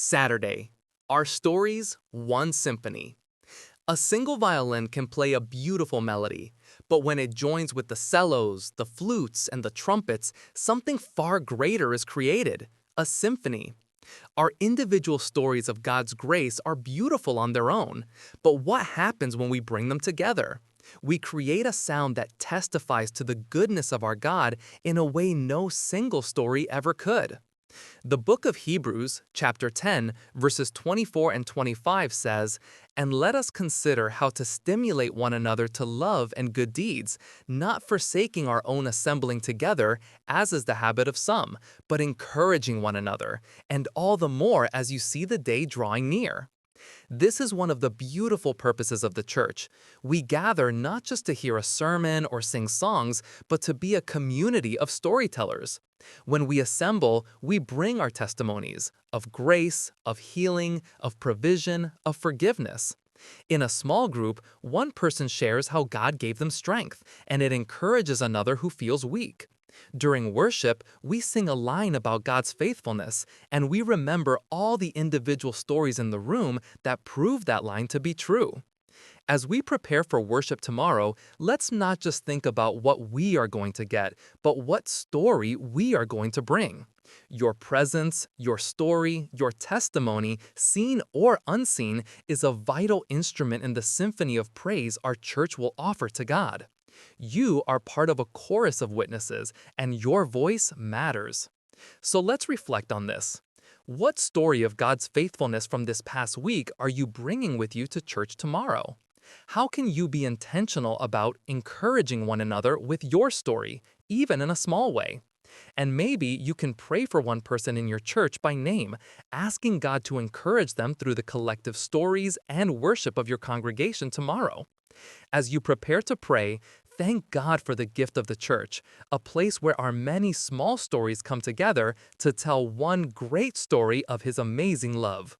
Saturday. Our stories, one symphony. A single violin can play a beautiful melody, but when it joins with the cellos, the flutes, and the trumpets, something far greater is created, a symphony. Our individual stories of God's grace are beautiful on their own, but what happens when we bring them together? We create a sound that testifies to the goodness of our God in a way no single story ever could. The book of Hebrews, chapter 10, verses 24 and 25 says, "And let us consider how to stimulate one another to love and good deeds, not forsaking our own assembling together, as is the habit of some, but encouraging one another, and all the more as you see the day drawing near." This is one of the beautiful purposes of the church. We gather not just to hear a sermon or sing songs, but to be a community of storytellers. When we assemble, we bring our testimonies of grace, of healing, of provision, of forgiveness. In a small group, one person shares how God gave them strength, and it encourages another who feels weak. During worship, we sing a line about God's faithfulness, and we remember all the individual stories in the room that prove that line to be true. As we prepare for worship tomorrow, let's not just think about what we are going to get, but what story we are going to bring. Your presence, your story, your testimony, seen or unseen, is a vital instrument in the symphony of praise our church will offer to God. You are part of a chorus of witnesses, and your voice matters. So let's reflect on this. What story of God's faithfulness from this past week are you bringing with you to church tomorrow? How can you be intentional about encouraging one another with your story, even in a small way? And maybe you can pray for one person in your church by name, asking God to encourage them through the collective stories and worship of your congregation tomorrow. As you prepare to pray, thank God for the gift of the church, a place where our many small stories come together to tell one great story of His amazing love.